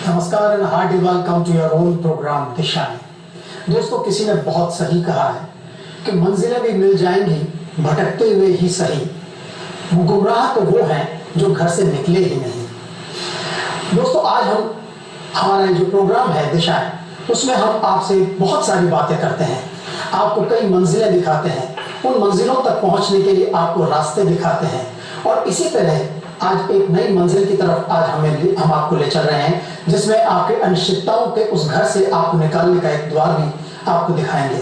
नमस्कार and hearty welcome to your own program दिशाएं। दोस्तों, किसी ने बहुत सही कहा है कि मंजिलें भी मिल जाएंगी भटकते हुए ही सही, गुमराह तो वो हैं जो घर से निकले ही नहीं। दोस्तों, आज हमारा जो प्रोग्राम है दिशाएं, उसमें हम आपसे बहुत सारी बातें करते हैं, आपको कई मंजिलें दिखाते हैं, उन मंजिलों तक पहुंचने के लिए आपको रास्ते दिखाते हैं और इसी तरह आज एक नई मंजिल की तरफ आज हम आपको ले चल रहे हैं, जिसमें आपके अनिश्चितताओं के उस घर से आपको निकालने का एक द्वार भी आपको दिखाएंगे।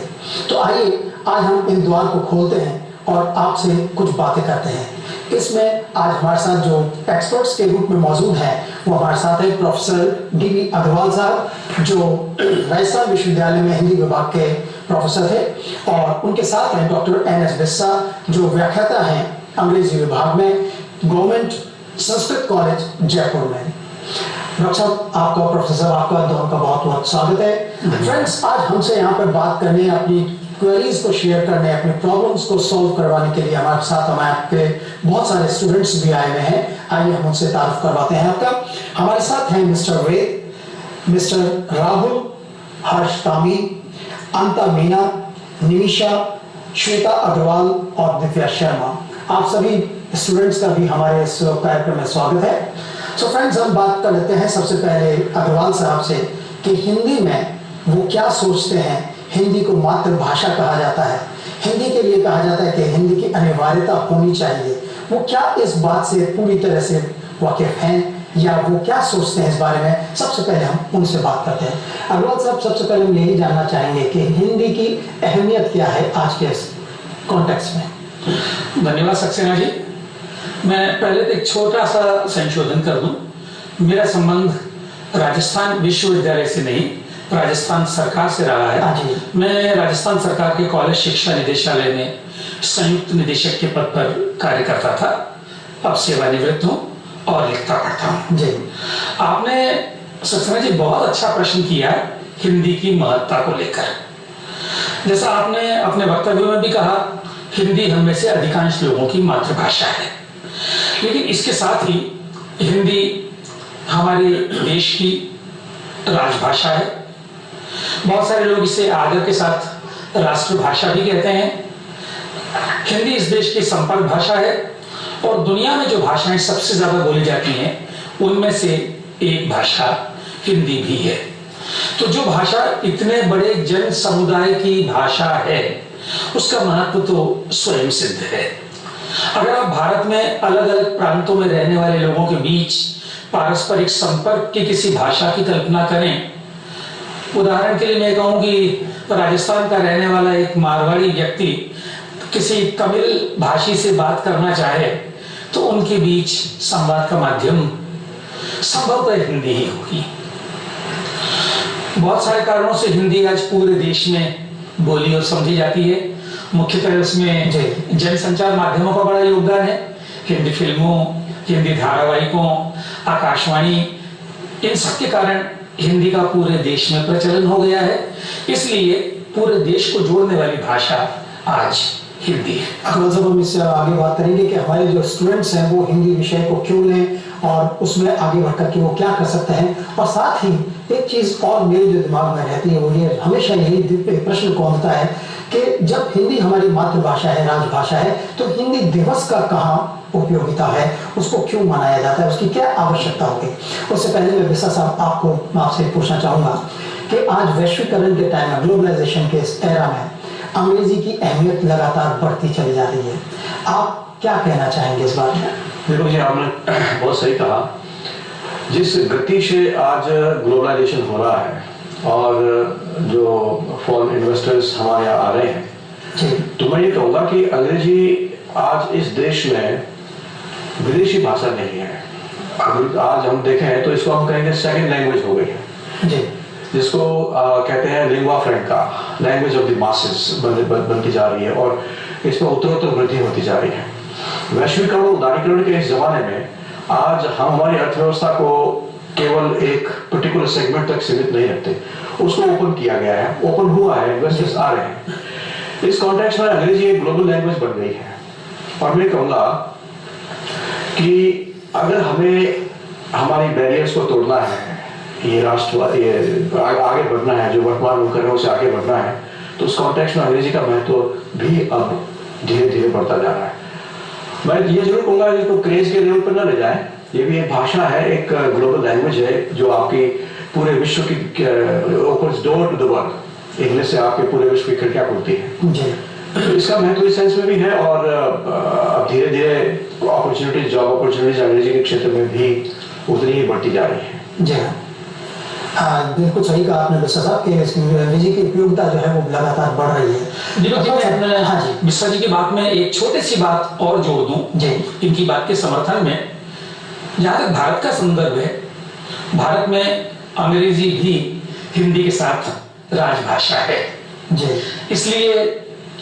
तो आइए आज हम इन द्वार को खोलते हैं और आपसे कुछ बातें करते हैं। इसमें आज हमारे साथ जो एक्सपर्ट्स के रूप में मौजूद हैं वो हमारे साथ है प्रोफेसर डी.वी. अग्रवाल साहब, जो राजस्थान विश्वविद्यालय में हिंदी विभाग के प्रोफेसर थे, और उनके साथ हैं डॉक्टर N.S. बिस्सा, जो व्याख्याता हैं अंग्रेजी विभाग में गवर्नमेंट संस्कृत कॉलेज जयपुर में। डॉक्टर साहब, आपका प्रोफेसर आपका दोनों का बहुत बहुत स्वागत है। फ्रेंड्स, आज हमसे यहाँ पर बात करने, अपनी क्वेरीज को शेयर करने, अपने प्रॉब्लम्स को सॉल्व करवाने के लिए हमारे साथ आपके बहुत सारे स्टूडेंट्स भी आए हुए हैं। आइए हम उनसे तारुफ करवाते हैं आपका। हमारे साथ हैं मिस्टर वेद, मिस्टर राहुल, हर्ष तामी, अंता मीना, निमिषा, श्वेता अग्रवाल और दिव्या शर्मा। आप सभी स्टूडेंट्स का भी हमारे इस कार्यक्रम में स्वागत है। सो फ्रेंड्स, हम बात कर लेते हैं सबसे पहले अग्रवाल साहब से कि हिंदी में वो क्या सोचते हैं। हिंदी को मातृभाषा कहा जाता है, हिंदी के लिए कहा जाता है कि हिंदी की अनिवार्यता होनी चाहिए। वो क्या इस बात से पूरी तरह से वाकिफ हैं या वो क्या सोचते हैं इस बारे में, सबसे पहले हम उनसे बात करते हैं। अग्रवाल साहब, सबसे पहले हम यही जानना चाहेंगे कि हिंदी की अहमियत क्या है आज के इस कॉन्टेक्स्ट में। धन्यवाद सक्सेना जी। मैं पहले तो एक छोटा सा संशोधन कर दूं। मेरा संबंध राजस्थान विश्वविद्यालय से नहीं, राजस्थान सरकार से रहा है। मैं राजस्थान सरकार के कॉलेज शिक्षा निदेशालय में संयुक्त निदेशक के पद पर कार्य करता था। अब सेवानिवृत्त हूँ और लिखता पढ़ता हूँ जी। आपने सक्सेना जी बहुत अच्छा प्रश्न किया हिंदी की महत्ता को लेकर। जैसा आपने अपने वक्तव्य में भी कहा, हिंदी हम में से अधिकांश लोगों की मातृभाषा है, लेकिन इसके साथ ही हिंदी हमारे देश की राजभाषा है। बहुत सारे लोग इसे आदर के साथ राष्ट्रभाषा भी कहते हैं। हिंदी इस देश की संपर्क भाषा है और दुनिया में जो भाषाएं सबसे ज्यादा बोली जाती हैं उनमें से एक भाषा हिंदी भी है। तो जो भाषा इतने बड़े जन समुदाय की भाषा है, उसका महत्व तो स्वयं सिद्ध है। अगर आप भारत में अलग अलग प्रांतों में रहने वाले लोगों के बीच पारस्परिक संपर्क की किसी भाषा की कल्पना करें, उदाहरण के लिए मैं कहूं कि राजस्थान का रहने वाला एक मारवाड़ी व्यक्ति किसी तमिल भाषी से बात करना चाहे तो उनके बीच संवाद का माध्यम संभवतः हिंदी ही होगी। बहुत सारे कारणों से हिंदी आज पूरे देश में बोली और समझी जाती है। मुख्यतः उसमें जनसंचार माध्यमों का बड़ा योगदान है। हिंदी फिल्मों, हिंदी धारावाहिकों, आकाशवाणी, इन सब के कारण हिंदी का पूरे देश में प्रचलन हो गया है। इसलिए पूरे देश को जोड़ने वाली भाषा आज हिंदी है। अग्रवाल साहब, हम इससे आगे बात करेंगे कि हमारे जो स्टूडेंट्स हैं वो हिंदी विषय को क्यों लें और उसमें आगे बढ़कर के वो क्या कर सकते हैं। और साथ ही एक चीज और मेरे जो दिमाग में रहती है वो ये हमेशा यही प्रश्न कौंधता है कि जब हिंदी हमारी मातृभाषा है, राजभाषा है, तो हिंदी दिवस का कहाँ उपयोगिता है, उसको क्यों मनाया जाता है, उसकी क्या आवश्यकता होगी। उससे पहले मैं बिस्सा साहब आपसे पूछना चाहूंगा कि आज वैश्वीकरण के टाइम में, ग्लोबलाइजेशन के इस एरा में अंग्रेजी की अहमियत लगातार बढ़ती चली जा रही है। आप क्या कहना चाहेंगे इस बारे में? देखो जी, आपने बहुत सही कहा। जिस गति से आज ग्लोबलाइजेशन हो रहा है और जो फॉरेन इन्वेस्टर्स हमारे यहाँ आ रहे हैं, तो मैं ये कहूँगा कि अंग्रेजी आज इस देश में विदेशी भाषा नहीं है। आज हम देखें तो इसको हम कहेंगे सेकंड लैंग्वेज हो गई है जी, जिसको कहते हैं lingua फ्रैंका, language of the masses बनती जा रही है और इसमें उत्तरोत्तर वृद्धि होती जा रही है। वैश्वीकरण और उदारीकरण के इस जमाने में आज हम हमारी अर्थव्यवस्था को केवल एक पर्टिकुलर सेगमेंट तक सीमित नहीं रखते, उसको ओपन किया गया है, ओपन हुआ है, इन्वेस्टर्स आ रहे हैं। इस कॉन्टेक्स्ट में अंग्रेजी एक ग्लोबल लैंग्वेज बन गई है और मैं कहूँगा कि अगर हमें हमारी बैरियर्स को तोड़ना है ये राष्ट्र ये आगे बढ़ना है, जो वर्तमान में कर रहे हैं उसे आगे बढ़ना है, तो उस कॉन्टेक्स्ट में अंग्रेजी का महत्व भी अब धीरे धीरे बढ़ता जा रहा है। मैं ये जरूर कहूँगा इसको क्रेज के लेवल पर ना ले जाए, ये भी एक भाषा है, एक ग्लोबल लैंग्वेज है जो आपकी पूरे विश्व की opens door to the world. English से आपके पूरे विश्व की खिड़कियाँ खुलती हैं जी। तो इसका महत्व इस सेंस में भी है, और अब धीरे धीरे अपॉर्चुनिटीज, जॉब अपॉर्चुनिटीज अंग्रेजी के क्षेत्र में भी उतनी ही बढ़ती जा रही है जी। हाँ, बिल्कुल सही कहा आपने बिस्वा साहब कि अंग्रेजी की उपयोगिता जो है वो लगातार बढ़ रही है। हाँ जी, बिस्वा जी की बात में एक छोटी सी बात और जोड़ दूं जी इनकी बात के समर्थन में। जहाँ तक भारत का संदर्भ है, भारत में अंग्रेजी भी हिंदी के साथ राजभाषा है जी, इसलिए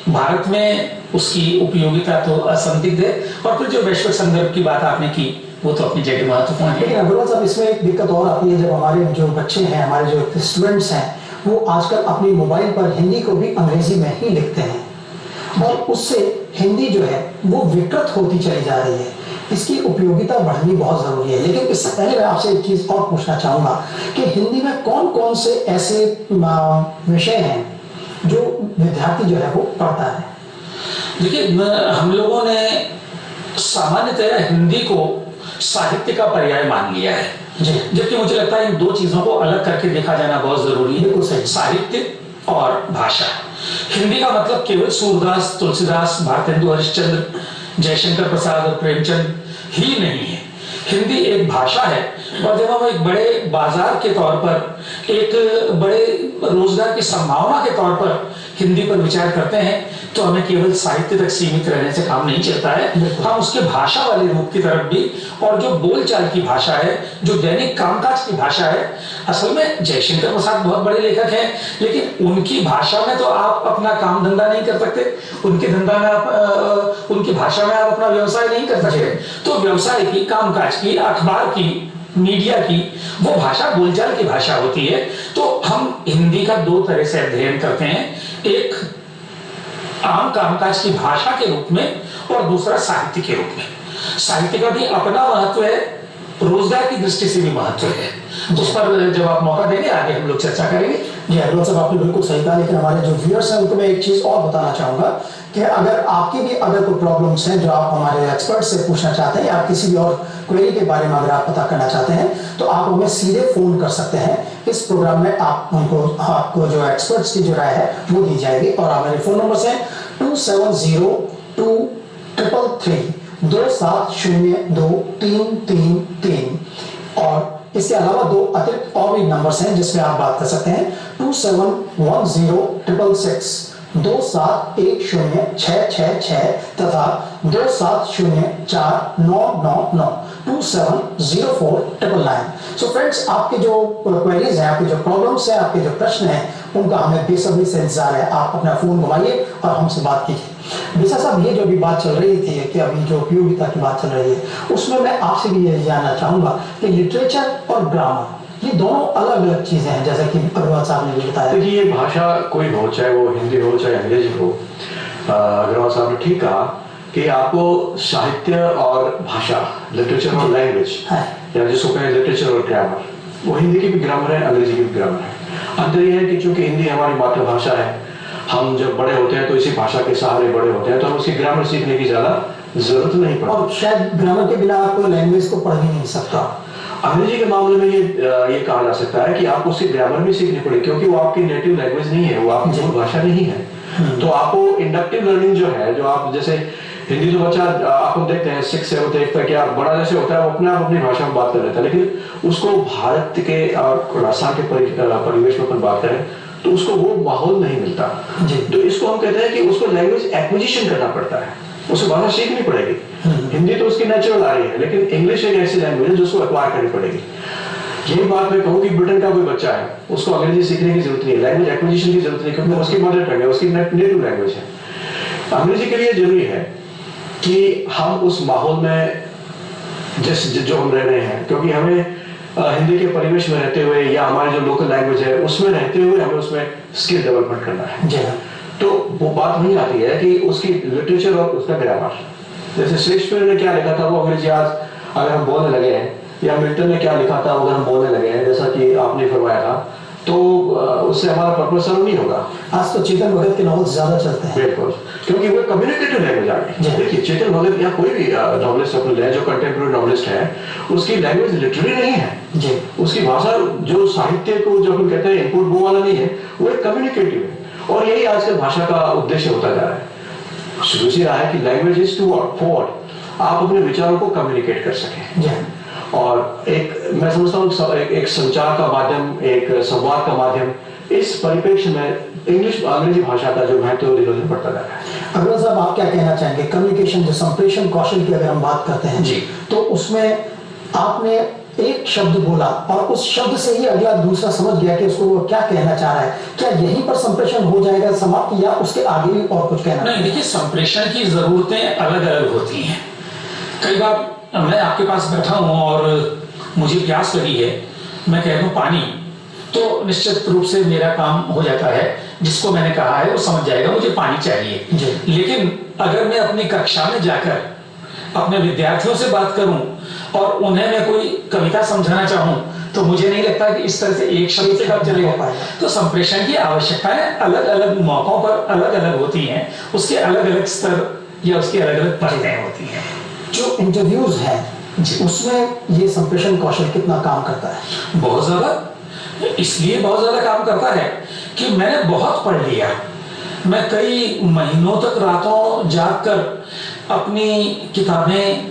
भारत में उसकी उपयोगिता तो असंदिग्ध है। और फिर जो वैश्विक संदर्भ की बात आपने की वो तो अपनी जगह महत्वपूर्ण है। लेकिन अग्रवाल साहब, इसमें एक दिक्कत और आती है, जब हमारे जो बच्चे हैं, हमारे जो स्टूडेंट्स हैं, वो आजकल अपनी मोबाइल पर हिंदी को भी अंग्रेजी में ही लिखते हैं और उससे हिंदी जो है वो विकृत होती चली जा रही है। इसकी उपयोगिता बढ़नी बहुत जरूरी है। लेकिन इससे पहले मैं आपसे एक चीज और पूछना चाहूंगा कि हिंदी में कौन कौन से ऐसे विषय हैं जो विद्यार्थी जो है वो पढ़ता है? देखिए, हम लोगों ने सामान्यतः हिंदी को साहित्य का पर्याय मान लिया है, जबकि मुझे लगता है इन दो चीजों को अलग करके देखा जाना बहुत जरूरी है, साहित्य और भाषा। हिंदी का मतलब केवल सूरदास, तुलसीदास, भारतेंदु हरिश्चंद्र, जयशंकर प्रसाद और प्रेमचंद ही नहीं है। हिंदी एक भाषा है, और जब हम एक बड़े बाजार के तौर पर, एक बड़े रोजगार की संभावना के तौर पर हिंदी पर विचार करते हैं, तो हमें केवल साहित्य तक सीमित रहने से काम नहीं चलता है। हम उसके भाषा वाले रूप की तरफ भी, और जो बोलचाल की भाषा है, जो दैनिक कामकाज की भाषा है। असल में जयशंकर प्रसाद बहुत बड़े लेखक हैं, लेकिन उनकी भाषा में तो आप अपना काम धंधा नहीं कर सकते, उनके धंधा में आप उनकी भाषा में आप अपना व्यवसाय नहीं कर सकते। तो व्यवसाय की, कामकाज की, अखबार की, मीडिया की वो भाषा बोलचाल की भाषा होती है। तो हम हिंदी का दो तरह से अध्ययन करते हैं, एक आम कामकाज की भाषा के रूप में और दूसरा साहित्य के रूप में। साहित्य का भी अपना महत्व है, रोजगार की दृष्टि से भी महत्व है। उस पर जब आप मौका देंगे आगे हम लोग चर्चा करेंगे। जी अग्रवाल साहब, आपने बिल्कुल सही कहा। लेकिन हमारे जो व्यूअर्स हैं उनको मैं एक चीज और बताना चाहूंगा कि अगर आपकी भी अगर कोई प्रॉब्लम्स हैं जो आप हमारे एक्सपर्ट से पूछना चाहते हैं, या किसी भी और क्वेरी के बारे में अगर आप पता करना चाहते हैं, तो आप हमें सीधे फोन कर सकते हैं। इस प्रोग्राम में आपको जो एक्सपर्ट्स की जो राय है वो दी जाएगी। और हमारे फोन नंबर है 2702-333 और इसके अलावा दो अतिरिक्त और भी नंबर्स हैं जिसमें आप बात कर सकते हैं, 271066 तथा 27049999 270499। सो फ्रेंड्स, आपके जो क्वेरीज हैं, आपके जो प्रॉब्लम्स हैं, आपके जो प्रश्न हैं, उनका हमें बेसब्री से इंतजार है। आप अपना फोन घुमाइए और हमसे बात कीजिए। बिस्वा साहब, ये जो अभी बात चल रही थी कि अभी जो उपयोगिता की बात चल रही है, उसमें मैं आपसे भी ये जानना चाहूंगा कि लिटरेचर और ग्रामर ये दोनों अलग अलग चीजें हैं, जैसा कि अग्रवाल साहब ने भी बताया। देखिए, ये भाषा कोई हो, चाहे वो हिंदी हो चाहे अंग्रेजी हो, अग्रवाल साहब ने ठीक कहा कि आपको साहित्य और भाषा, लिटरेचर और लैंग्वेज, या जिसको कहें लिटरेचर और ग्रामर, वो हिंदी की भी ग्रामर है, अंग्रेजी की भी ग्रामर है। अंतर यह है कि चूंकि हिंदी हमारी मातृभाषा है, हम जब बड़े होते हैं तो इसी भाषा के सहारे बड़े होते हैं, तो हम उसकी ग्रामर सीखने की ज्यादा जरूरत नहीं पड़ती। और शायद ग्रामर के बिना आप लैंग्वेज को पढ़ ही नहीं सकता। अंग्रेजी के मामले में ये कहा जा सकता है कि आपको उसकी ग्रामर भी सीखनी पड़ेगी, क्योंकि वो आपकी नेटिव लैंग्वेज नहीं है, वो आपकी मूल भाषा नहीं है। तो आपको इंडक्टिव लर्निंग जो है, जो आप जैसे हिंदी तो बच्चा आप देखते हैं 6, 7, 8 तक या बड़ा जैसे होता है, वो अपने आप अपनी भाषा में बात कर लेता है, लेकिन उसको भारत के और राजस्थान के परिवेश में अपन बात करें तो उसको वो माहौल नहीं मिलता। तो इसको हम कहते हैं कि उसको लैंग्वेज एक्विजिशन करना पड़ता है, उसे भाषा सीखनी पड़ेगी। हिंदी तो उसकी नेचुरल आ रही है, लेकिन इंग्लिश एक ऐसी लैंग्वेज है जिसको एक्वायर करनी पड़ेगी। यही बात मैं कहूँ कि ब्रिटेन का कोई बच्चा है, उसको अंग्रेजी सीखने की जरूरत नहीं है, लैंग्वेज एक्विजिशन की जरूरत नहीं, क्योंकि उसकी मदर टंग है, उसकी नेटिव लैंग्वेज है। अंग्रेजी के लिए जरूरी है कि हम उस माहौल में जो हम रह रहे हैं, क्योंकि हमें हिंदी के परिवेश में रहते हुए या हमारी जो लोकल लैंग्वेज है उसमें रहते हुए हमें उसमें स्किल डेवलपमेंट करना है। तो वो बात वही आती है कि उसकी लिटरेचर और उसका ग्रामर, जैसे शेक्सपियर ने क्या लिखा था वो अंग्रेजी आज अगर हम बोलने लगे हैं या मिल्टन ने क्या लिखा था अगर हम बोलने लगे हैं जैसा कि आपने फरमाया था, तो उससे हमारा पर्पस सर्व नहीं होगा। आज तो चेतन भगत के नॉवेल्स ज्यादा चलते हैं। बिल्कुल, क्योंकि वो कम्युनिकेटिव लैंग्वेज आ गई। देखिए चेतन भगत या कोई भी नॉवेलिस्ट अपन ले, जो कंटेम्प्रेरी नॉवेलिस्ट है, उसकी लैंग्वेज लिटरेरी नहीं है जी। उसकी भाषा जो साहित्य को जो अपन कहते हैं इनपुट वो वाला नहीं है, वो एक कम्युनिकेटिव है। और यही आजकल भाषा का उद्देश्य होता जा रहा है। शुरू से रहा है कि लैंग्वेज इज टू फॉरवर्ड, आप अपने विचारों को कम्युनिकेट कर सकें। और एक मैं समझता हूँ एक संचार का माध्यम, एक संवाद का माध्यम, इस परिप्रेक्ष्य में इंग्लिश अंग्रेजी भाषा का जो महत्व है दिन बढ़ता जा रहा है। अग्रवाल साहब, आप क्या कहना चाहेंगे? कम्युनिकेशन, जो संप्रेषण कौशल की अगर हम बात करते हैं जी, तो उसमें आपने एक शब्द बोला और उस शब्द से ही अगला दूसरा समझ गया कि उसको वो क्या कहना चाह रहा है। क्या यहीं पर संप्रेषण हो जाएगा समाप्त, या उसके आगे भी और कुछ कहना? नहीं, देखिए संप्रेषण की जरूरतें अलग अलग होती हैं। कई बार मैं आपके पास बैठा हूं और मुझे प्यास लगी है, मैं कह दूं पानी, तो निश्चित रूप से मेरा काम हो जाता है। जिसको मैंने कहा है वो समझ जाएगा मुझे पानी चाहिए। लेकिन अगर मैं अपनी कक्षा में जाकर अपने विद्यार्थियों से बात करूं और उन्हें मैं कोई कविता समझाना चाहूं, तो मुझे नहीं लगता कि इस तरह से एक शब्द से काम चलेगा। तो संप्रेषण की आवश्यकताएं अलग अलग मौकों पर अलग अलग होती हैं, उसके अलग अलग स्तर या उसकी अलग अलग परतें होती हैं। जो इंटरव्यूज है उसमें ये संप्रेषण कौशल कितना काम करता है? बहुत ज्यादा, इसलिए बहुत ज्यादा काम करता है कि मैंने बहुत पढ़ लिया। मैं कई महीनों तक रातों जागकर अपनी किताबें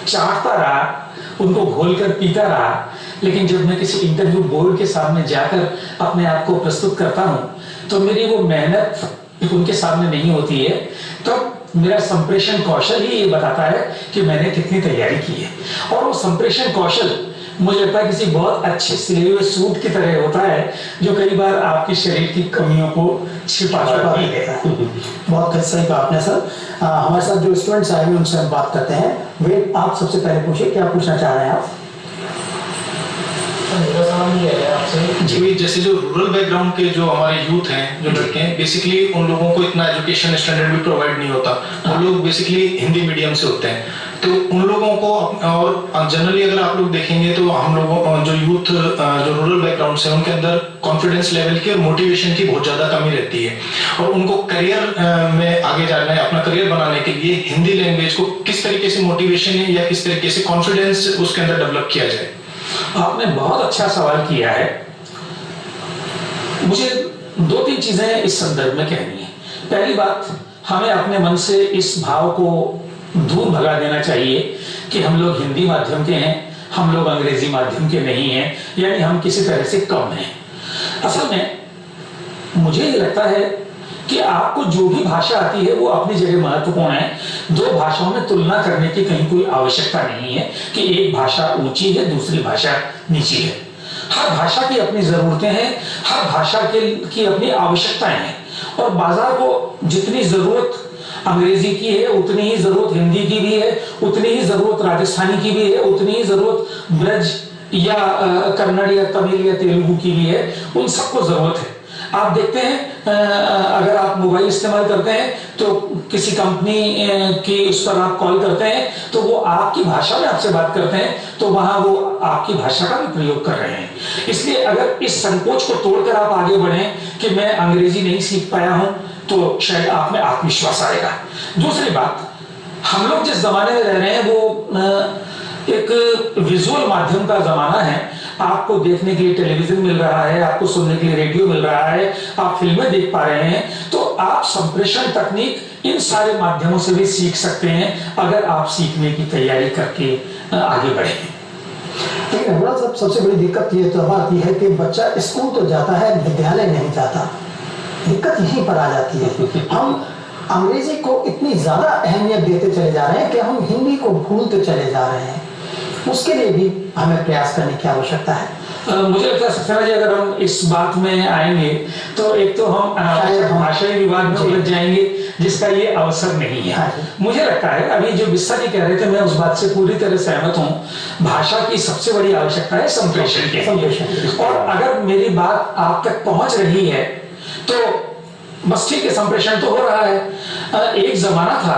चाटता रहा, उनको घोलकर पीता रहा। लेकिन जब मैं किसी इंटरव्यू बोर्ड के सामने जाकर अपने आप को प्रस्तुत करता हूं, तो मेरी वो मेहनत उनके सामने नहीं होती है। तब मेरा संप्रेषण कौशल ही ये बताता है कि मैंने कितनी तैयारी की है। और वो संप्रेषण कौशल मुझे लगता है किसी बहुत अच्छे सिले हुए सूट की तरह होता है, जो कई बार आपके शरीर की कमियों को छिपाता है। बहुत सही कहा आपने सर। हमारे साथ जो स्टूडेंट्स आए हैं उनसे हम बात करते हैं। वे आप सबसे पहले पूछिए, क्या पूछना चाह रहे हैं आप? मेरा सवाल ये है आपसे जी, जैसे जो रूरल बैकग्राउंड के जो हमारे यूथ हैं, जो लड़के हैं, बेसिकली उन लोगों को इतना एजुकेशन स्टैंडर्ड भी प्रोवाइड नहीं होता। वो लोग बेसिकली हिंदी मीडियम से होते हैं, तो उन लोगों को, और जनरली अगर आप लोग देखेंगे तो हम लोगों जो यूथ जो रूरल बैकग्राउंड से, उनके अंदर कॉन्फिडेंस लेवल की और मोटिवेशन की बहुत ज्यादा कमी रहती है। और उनको करियर में आगे जाना है, अपना करियर बनाने के लिए हिंदी लैंग्वेज को किस तरीके से मोटिवेशन है या किस तरीके से कॉन्फिडेंस उसके अंदर डेवलप किया जाए? आपने बहुत अच्छा सवाल किया है। मुझे दो तीन चीजें इस संदर्भ में कहनी है। पहली बात, हमें अपने मन से इस भाव को दूर भगा देना चाहिए कि हम लोग हिंदी माध्यम के हैं, हम लोग अंग्रेजी माध्यम के नहीं हैं, यानी हम किसी तरह से कम हैं। असल में मुझे ये लगता है कि आपको जो भी भाषा आती है वो अपनी जगह महत्वपूर्ण है। दो भाषाओं में तुलना करने की कहीं कोई आवश्यकता नहीं है कि एक भाषा ऊंची है, दूसरी भाषा नीची है। हर भाषा की अपनी जरूरतें हैं, हर भाषा की अपनी आवश्यकताएं हैं। और बाजार को जितनी जरूरत अंग्रेजी की है, उतनी ही जरूरत हिंदी की भी है, उतनी ही जरूरत राजस्थानी की भी है, उतनी ही जरूरत ब्रज या कन्नड़ या तमिल या तेलुगु की भी है। उन सबको जरूरत है। आप देखते हैं, अगर आप मोबाइल इस्तेमाल करते हैं तो किसी कंपनी की उस पर आप कॉल करते हैं तो वो आपकी भाषा में आपसे बात करते हैं, तो वहां वो आपकी भाषा का भी प्रयोग कर रहे हैं। इसलिए अगर इस संकोच को तोड़कर आप आगे बढ़ें कि मैं अंग्रेजी नहीं सीख पाया हूं, तो शायद आप में आत्मविश्वास आएगा। दूसरी बात, हम लोग जिस जमाने में रह रहे हैं वो एक विजुअल माध्यम का जमाना है। आपको देखने के लिए टेलीविजन मिल रहा है, आपको सुनने के लिए रेडियो मिल रहा है, आप फिल्में देख पा रहे हैं। तो आप संप्रेषण तकनीक इन सारे माध्यमों से भी सीख सकते हैं अगर आप सीखने की तैयारी करके आगे बढ़े। लेकिन अग्रवाल साहब, सबसे बड़ी दिक्कत ये तो आती है कि बच्चा स्कूल तो जाता है, विद्यालय नहीं जाता। दिक्कत यहीं पर आ जाती है। हम अंग्रेजी को इतनी ज्यादा अहमियत देते चले जा रहे हैं कि हम हिंदी को भूलते चले जा रहे हैं। उसके लिए भी हमें प्रयास करने की आवश्यकता है। मुझे लगता है सत्यना जी, अगर हम इस बात में आएंगे तो एक तो हम भाषाई विवाद में उलझ जाएंगे, जिसका ये अवसर नहीं है। मुझे लगता है, अभी जो बिस्सा जी कह रहे थे, मैं उस बात से पूरी तरह सहमत हूँ। भाषा की सबसे बड़ी आवश्यकता है संप्रेषण की। और अगर मेरी बात आप तक पहुंच रही है तो बस ठीक है, संप्रेषण तो हो रहा है। एक जमाना था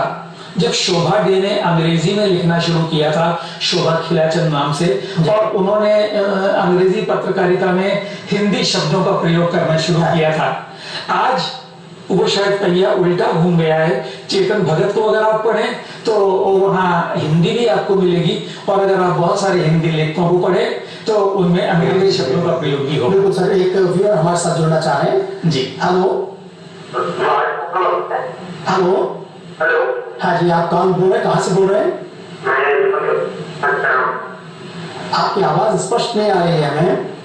जब शोभा डे ने अंग्रेजी में लिखना शुरू किया था, शोभा खिलाचंद नाम से, और उन्होंने अंग्रेजी पत्रकारिता में हिंदी शब्दों का प्रयोग करना शुरू किया था, आज वो शायद पहिया उल्टा घूम गया है। चेतन भगत को अगर आप पढ़ें तो वहाँ हिंदी भी आपको मिलेगी, और अगर आप बहुत सारे हिंदी लेखकों को पढ़ें तो उनमें अंग्रेजी शब्दों का प्रयोग भी होगा। बिल्कुल सर, एक व्यूअर हमारे साथ जुड़ना चाह रहे हैं जी। Hello hello hello. हाँ जी, आप कौन बोल रहे हैं, कहाँ से बोल रहे हैं? आपकी आवाज स्पष्ट नहीं आ रही है हमें।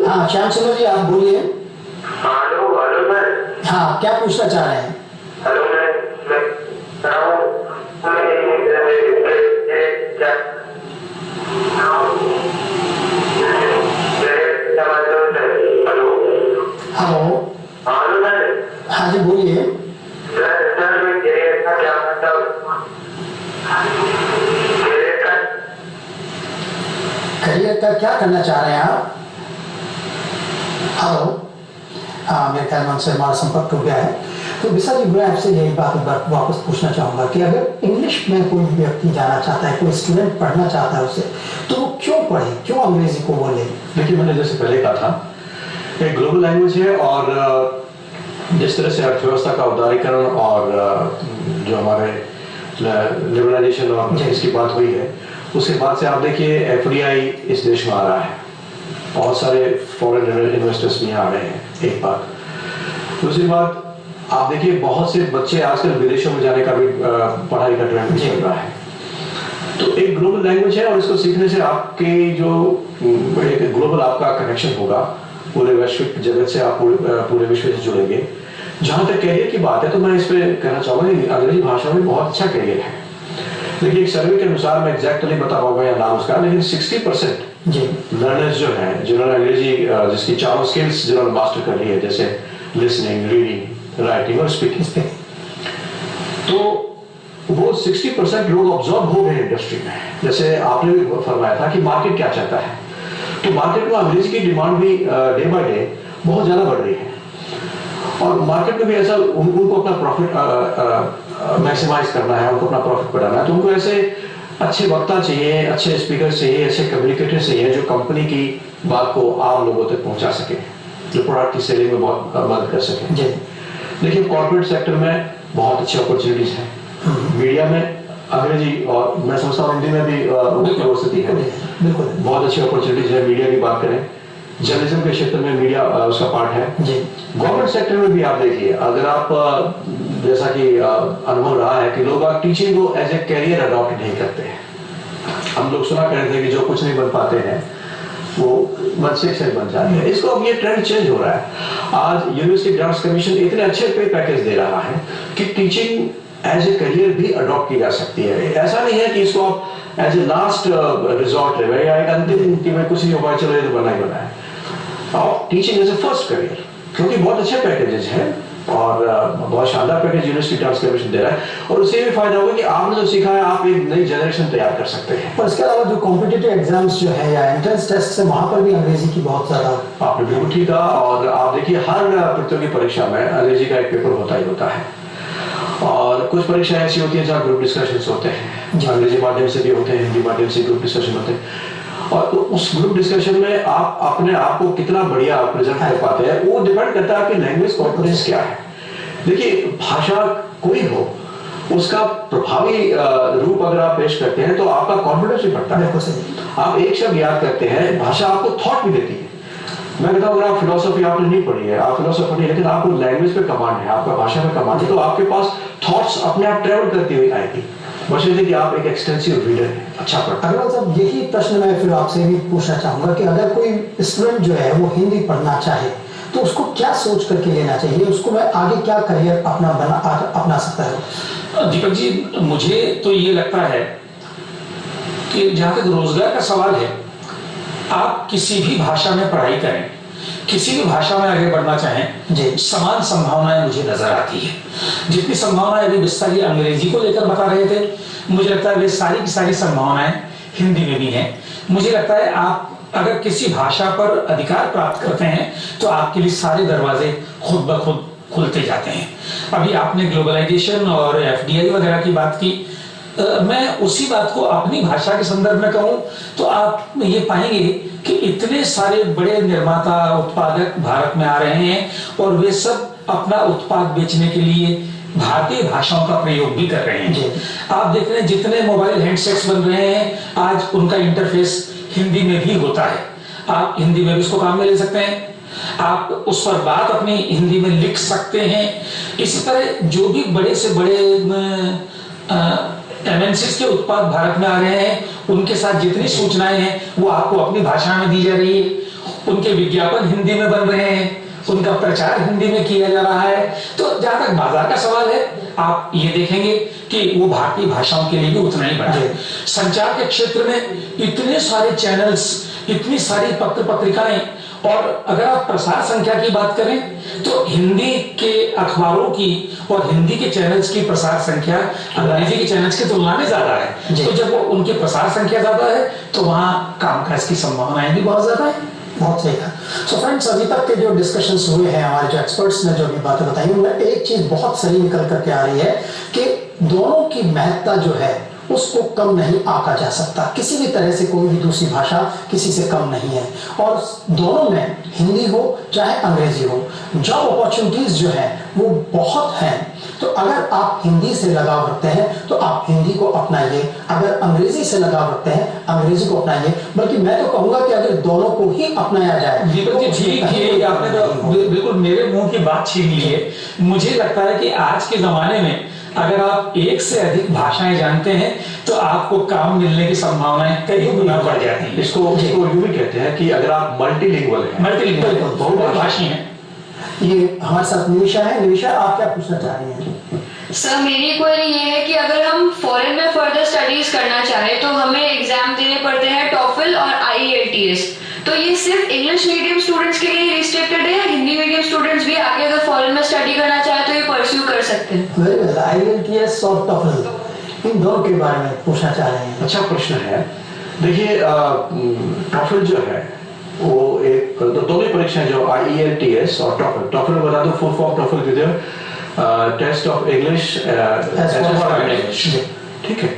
हाँ श्याम सुनो जी, आप बोलिए। Hello hello sir. हाँ, क्या पूछना चाह रहे हैं? हेलो हेलो हाँ जी बोलिए। करियर का क्या करना चाह रहे हैं आप? हेलो, हाँ मेरे ख्याल में उनसे हमारा संपर्क टूट गया है। तो विशा जी, मैं आपसे यही बात वापस पूछना चाहूंगा कि अगर इंग्लिश में कोई व्यक्ति जाना चाहता है, कोई स्टूडेंट पढ़ना चाहता है उसे, तो वो क्यों पढ़े, क्यों अंग्रेजी को बोले? देखिए, मैंने जैसे पहले कहा था, एक ग्लोबल लैंग्वेज है, और जिस तरह से अर्थव्यवस्था का उदारीकरण और जो हमारे लिबरलाइजेशन और इसकी बात हुई है, उसके बाद से आप देखिए FDI इस देश में आ रहा है, बहुत सारे फॉरेन इन्वेस्टर्स भी यहाँ आ रहे हैं, एक बात। दूसरी बात, आप देखिए बहुत से बच्चे आजकल विदेशों में जाने का भी पढ़ाई का ट्रेंड चल रहा है। तो एक ग्लोबल लैंग्वेज है, और इसको सीखने से आपके जो एक ग्लोबल आपका कनेक्शन होगा, पूरे वैश्विक जगत से आप पूरे विश्व से जुड़ेंगे। जहाँ तक कैरियर की बात है, तो मैं इस पे कहना चाहूँगा कि अंग्रेजी भाषा में बहुत अच्छा कैरियर है। देखिए, एक सर्वे के अनुसार, मैं एग्जैक्ट नहीं बता पाऊंगा या नाम उसका, लेकिन 60% लर्नर्स जो हैं, जिन्होंने अंग्रेजी जिसकी चारों स्किल्स जिन्होंने मास्टर कर ली है, जैसे लिसनिंग, रीडिंग, राइटिंग और स्पीकिंग, तो वो 60% लोग ऑब्जॉर्व हो गए इंडस्ट्री में। जैसे आपने भी फरमाया था कि मार्केट क्या चाहता है, तो मार्केट में अंग्रेजी की डिमांड भी डे बाय डे बहुत ज्यादा बढ़ रही है, और मार्केट में भी ऐसा उनको अपना प्रॉफिट मैक्सिमाइज करना है, उनको अपना प्रॉफिट बढ़ाना है, तो उनको ऐसे अच्छे वक्ता चाहिए, अच्छे स्पीकर चाहिए, अच्छे कम्युनिकेटर चाहिए, जो कंपनी की बात को आम लोगों तक पहुंचा सके, जो प्रोडक्ट की सेलिंग में बहुत मदद कर सके। देखिए, कॉर्पोरेट सेक्टर में बहुत अच्छी अपॉर्चुनिटीज हैं, मीडिया में अंग्रेजी, और मैं समझता हूँ हिंदी में भी उपस्थिति है, बिल्कुल बहुत अच्छी अपॉर्चुनिटीज है। मीडिया की बात करें, जर्नलिज्म के क्षेत्र में मीडिया उसका पार्ट है। गवर्नमेंट सेक्टर में भी आप देखिए, अगर आप जैसा कि अनुभव रहा है कि लोग टीचिंग को एज ए कैरियर अडॉप्ट नहीं करते हैं। हम लोग सुना करते थे कि जो कुछ नहीं बन पाते हैं वो शिक्षक बन जाते हैं। इसको अब ये ट्रेंड चेंज हो रहा है। आज यूनिवर्सिटी ग्रांट्स कमीशन इतने अच्छे पे पैकेज दे रहा है कि टीचिंग एज ए करियर भी अडॉप्ट की जा सकती है। ऐसा नहीं है कि इसको आप एज ए लास्ट रिजॉर्ट है या एक अंतिम कि मैं कुछ नहीं हो पाया, चलो ये तो बना ही बना है। और teaching as a first career, क्योंकि बहुत अच्छे पैकेजेस हैं और बहुत शानदार पैकेज यूनिवर्सिटी ग्रांट्स कमीशन दे रहा है, और उससे भी फायदा होगा कि आपने जो सीखा है आप एक नई जनरेशन तैयार कर सकते हैं। और इसके अलावा जो कॉम्पिटिटिव एग्जाम्स जो है या एंट्रेंस टेस्ट है, वहां पर भी अंग्रेजी की बहुत ज्यादा, आपने बिल्कुल ठीक कहा। और आप देखिए, हर प्रतियोगी परीक्षा में अंग्रेजी का एक पेपर होता ही होता है, और कुछ परीक्षाएं ऐसी होती है जहाँ ग्रुप डिस्कशंस होते हैं, अंग्रेजी माध्यम से भी होते हैं, हिंदी माध्यम से ग्रुप डिस्कशन होते हैं, और तो उस ग्रुप डिस्कशन में आप अपने आप को कितना बढ़िया प्रेजेंट कर पाते हैं, वो डिपेंड करता है आपकी लैंग्वेज कॉन्फिडेंस क्या है। देखिए, भाषा कोई हो, उसका प्रभावी रूप अगर आप पेश करते हैं तो आपका कॉन्फिडेंस भी बढ़ता है। आप एक शब्द याद करते हैं, भाषा आपको थॉट भी देती है। मैं कहता हूँ, अगर आप फिलोसफी आपने नहीं पढ़ी है, आप फिलोसफर नहीं, लेकिन आपको लैंग्वेज पे कमांड है, आपका भाषा में कमांड है, तो आपके पास थॉट्स अपने आप ट्रेवल करती हुई आएगी, बशर्ते कि आप एक एक्सटेंसिव रीडर हैं, अच्छा पढ़ते हैं। अग्रवाल साहब, यही प्रश्न मैं फिर आपसे भी पूछना चाहूंगा कि अगर कोई स्टूडेंट जो है वो हिंदी पढ़ना चाहे तो उसको क्या सोच करके लेना चाहिए, उसको मैं आगे क्या करियर अपना सकता है? दीपक जी, मुझे तो ये लगता है कि जहाँ तक रोजगार का सवाल है, आप किसी भी भाषा में पढ़ाई करें, किसी भी भाषा में आगे बढ़ना चाहें, समान संभावनाएं मुझे नजर आती है। जितनी संभावनाएं अभी विस्तार अंग्रेजी को लेकर बता रहे थे, मुझे लगता है वे सारी की सारी संभावनाएं हिंदी में भी हैं। मुझे लगता है आप अगर किसी भाषा पर अधिकार प्राप्त करते हैं तो आपके लिए सारे दरवाजे खुद ब खुद खुलते जाते हैं। अभी आपने ग्लोबलाइजेशन और एफडीआई वगैरह की बात की, मैं उसी बात को अपनी भाषा के संदर्भ में कहूं तो आप ये पाएंगे कि इतने सारे बड़े निर्माता उत्पादक भारत में आ रहे हैं और वे सब अपना उत्पाद बेचने के लिए भारतीय भाषाओं का प्रयोग भी कर रहे हैं। आप देख रहे हैं जितने मोबाइल हैंडसेट्स बन रहे हैं आज उनका इंटरफेस हिंदी में भी होता है। आप हिंदी में भी उसको काम में ले सकते हैं, आप उस पर बात अपनी हिंदी में लिख सकते हैं। इसी तरह जो भी बड़े से बड़े एमएनसीज के उत्पाद भारत में आ रहे हैं उनके साथ जितनी सूचनाएं हैं वो आपको अपनी भाषा में दी जा रही है। उनके विज्ञापन हिंदी में बन रहे हैं, उनका प्रचार हिंदी में किया जा रहा है। तो जहां तक बाजार का सवाल है आप ये देखेंगे कि वो भारतीय भाषाओं के लिए भी उतना ही बड़ा है। संचार के क्षेत्र में इतने सारे चैनल्स, इतनी सारी पत्र पत्रिकाएं, और अगर आप प्रसार संख्या की बात करें तो हिंदी के अखबारों की और हिंदी के चैनल्स की प्रसार संख्या अंग्रेजी के चैनल्स की तुलना में ज्यादा है। तो जब वो उनकी प्रसार संख्या ज्यादा है तो वहां कामकाज की संभावनाएं भी बहुत ज्यादा है। बहुत सही कहा। सो फ्रेंड्स, अभी तक के जो डिस्कशंस हुए हैं, हमारे जो एक्सपर्ट्स ने जो भी बातें बताई, उनमें एक चीज बहुत सही निकल करके आ रही है कि दोनों की महत्ता जो है उसको कम नहीं आंका जा सकता। किसी भी तरह से कोई भी दूसरी भाषा किसी से कम नहीं है, और दोनों में हिंदी हो चाहे अंग्रेजी हो, जॉब अपॉर्चुनिटीज जो है वो बहुत हैं। तो अगर आप हिंदी से लगाव रखते हैं तो आप हिंदी को अपनाइए, अगर अंग्रेजी से लगाव रखते हैं अंग्रेजी को अपनाइए। बल्कि मैं तो कहूंगा कि अगर दोनों को ही अपनाया जाए। दीपक जी ठीक है, आपने तो बिल्कुल मेरे मुंह की बात छीन ली है। मुझे लगता है कि आज के जमाने में अगर आप एक से अधिक भाषाएं जानते हैं तो आपको काम मिलने की संभावनाएं कई गुना बढ़ जाती हैं। इसको यूं भी कहते हैं कि अगर आप मल्टीलिंगुअल हैं, बहुभाषी हैं। ये हमारे साथ निमिषा है। निमिषा, आप क्या पूछना चाह रही हैं? सर, मेरी क्वेरी ये है कि अगर हम फॉरेन में फर्दर स्टडीज करना चाहें तो हमें एग्जाम देने पड़ते हैं टॉफल और IELTS। तो ये सिर्फ इंग्लिश मीडियम स्टूडेंट्स के लिए रिस्ट्रिक्टेड है या हिंदी मीडियम स्टूडेंट्स भी आगे अगर फॉरेन में स्टडी करना चाहे तो ये परस्यू कर सकते हैं? वेरी वेल, IELTS और टॉफल इन दोनों के बारे में पूछना चाह रहे हैं। अच्छा प्रश्न है। देखिए, टॉफल जो है वो एक दोनों परीक्षाएं जो IELTS और टॉफल बता दो full form TOEFL with test of English, ठीक है।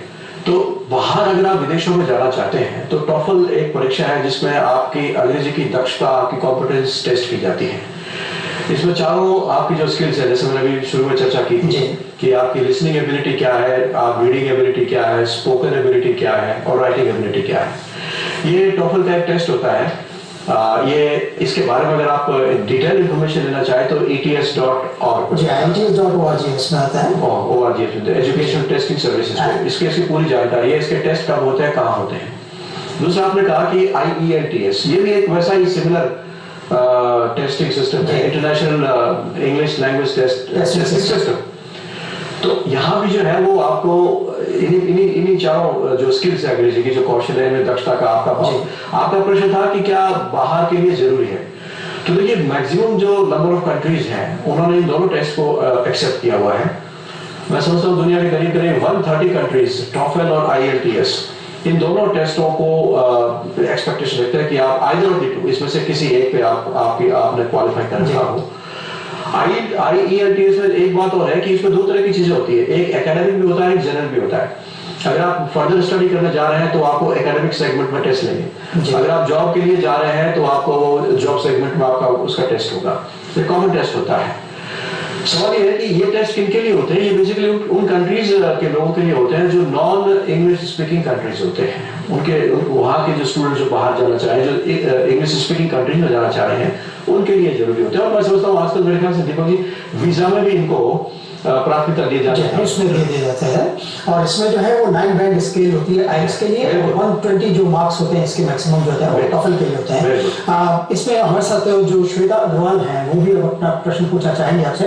तो बाहर अगर आप विदेशों में जाना चाहते हैं तो टॉफल एक परीक्षा है जिसमें आपकी अंग्रेजी की दक्षता, आपकी कॉम्पिटेंस टेस्ट की जाती है। इसमें चारों आपकी जो स्किल्स है, जैसे मैंने अभी शुरू में चर्चा की थी कि आपकी लिसनिंग एबिलिटी क्या है, आप रीडिंग एबिलिटी क्या है, स्पोकन एबिलिटी क्या है और राइटिंग एबिलिटी क्या है। ये टॉफल का एक टेस्ट होता है। ये इसके बारे में अगर आप डिटेल इंफॉर्मेशन लेना चाहे तो ETS.org इसमें आता है, ORG एजुकेशन टेस्टिंग सर्विसेज, इसकी पूरी जानकारी है, इसके टेस्ट कब होते हैं, कहाँ होते हैं। दूसरा आपने कहा कि IELTS, ये भी एक वैसा ही सिमिलर टेस्टिंग सिस्टम है, international English language testing system. तो यहाँ भी जो है वो आपको इन्हीं चारों जो स्किल्स है अंग्रेजी की, जो कौशल है, इनमें दक्षता का आपका प्रश्न था कि क्या बाहर के लिए जरूरी है। तो देखिए, मैक्सिमम जो नंबर ऑफ कंट्रीज हैं उन्होंने इन दोनों टेस्ट को एक्सेप्ट किया हुआ है। मैं समझता हूँ दुनिया के करीब 130 कंट्रीज टॉफल और IELTS इन दोनों टेस्टों को एक्सपेक्टेशन रखते हैं कि आप आइदर ऑफ द टू इसमें से किसी एक पे आपने क्वालिफाई करना हो। IELTS में एक बात और है कि इसमें दो तरह की चीजें होती है, एक एकेडमिक भी होता है, एक जनरल भी होता है। अगर आप फर्दर स्टडी करने जा रहे हैं तो आपको एकेडमिक सेगमेंट में टेस्ट लेंगे, अगर आप जॉब के लिए जा रहे हैं तो आपको जॉब सेगमेंट में आपका उसका टेस्ट होगा, ये कॉमन टेस्ट होता है। सवाल ये है कि ये टेस्ट किन के लिए होते हैं? ये बेसिकली उन कंट्रीज के लोगों के लिए होते हैं जो नॉन इंग्लिश स्पीकिंग कंट्रीज होते हैं, उनके वहाँ के जो स्टूडेंट जो बाहर जाना चाह रहे हैं, जो इंग्लिश स्पीकिंग कंट्रीज में जाना चाह रहे हैं, उनके लिए जरूरी होते हैं। और मैं समझता हूँ आजकल मेरे ख्याल से दीपक जी वीजा में भी इनको प्राथमिकता दिए जाते हैं, उसमें दे दिया जाता है। और इसमें जो है वो 9 बैंड स्केल होती है IELTS के लिए, 120 जो मार्क्स होते हैं इसके मैक्सिमम जो होता है वो टॉफल के लिए होते हैं। इसमें हमारे साथ जो श्वेता अग्रवाल हैं वो भी अपना प्रश्न पूछना चाहेंगे आपसे।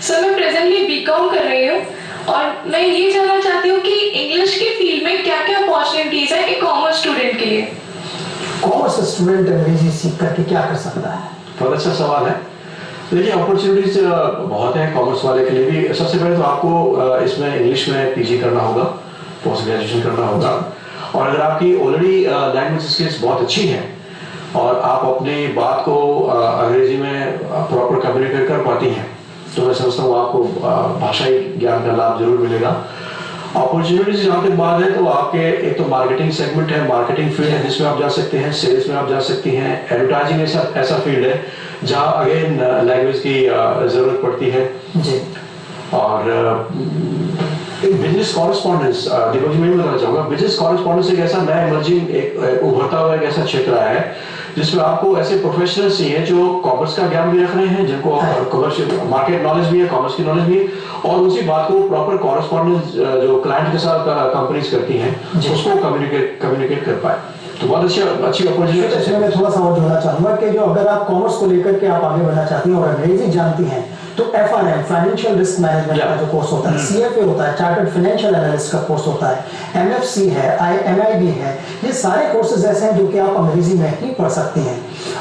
सर मैं प्रेजेंटली BCom कर रही हूँ और मैं ये जानना चाहती हूँ कि इंग्लिश की फील्ड में क्या क्या अपॉर्चुनिटीज है एक कॉमर्स स्टूडेंट के लिए? कॉमर्स स्टूडेंट अंग्रेजी सीख करके क्या कर सकता है? बहुत अच्छा सवाल है। देखिए, अपॉर्चुनिटीज बहुत है कॉमर्स वाले के लिए भी। सबसे पहले तो आपको इसमें इंग्लिश में PG करना होगा, पोस्ट ग्रेजुएशन करना होगा, और अगर आपकी ऑलरेडी लैंग्वेज स्किल्स बहुत अच्छी हैं और आप अपनी बात को अंग्रेजी में प्रॉपर कम्युनिकेट कर पाती हैं, तो मैं समझता हूँ आपको भाषाई ज्ञान का लाभ जरूर मिलेगा। अपॉर्चुनिटीज जहाँ तक बात है तो आपके एक तो मार्केटिंग सेगमेंट है, मार्केटिंग फील्ड है जिसमें आप जा सकते हैं, सेल्स में आप जा सकती हैं, एडवर्टाइजिंग ऐसा फील्ड है जहाँ अगेन लैंग्वेज की जरूरत पड़ती है जी। और बिजनेस कॉरेस्पॉन्डेंस, दीपक जी मैं बताना चाहूँगा, बिजनेस कॉरेस्पॉन्डेंस एक ऐसा नया इमर्जिंग एक उभरता हुआ एक ऐसा क्षेत्र है जिसमें आपको ऐसे प्रोफेशनल्स चाहिए जो कॉमर्स का ज्ञान भी रख रहे हैं, जिनको कमर्शियल मार्केट नॉलेज भी है, कॉमर्स की नॉलेज भी है, और उसी बात को प्रॉपर कॉरेस्पॉन्डेंस जो क्लाइंट के साथ कंपनीज करती हैं उसको कम्युनिकेट कर पाए, तो बहुत अच्छी अपॉर्चुनिटी। मैं थोड़ा सा और जोड़ना चाहूंगा कि जो अगर आप कॉमर्स को लेकर के आप आगे बढ़ना चाहती हैं और अंग्रेजी जानती हैं तो FRM फाइनेंशियल रिस्क मैनेजमेंट का जो कोर्स होता है, CFA होता है, चार्टर्ड फाइनेंशियल एनालिस्ट का कोर्स होता है, MFC है, MIB है, ये सारे कोर्सेज ऐसे हैं जो कि आप अंग्रेजी में ही पढ़ सकती हैं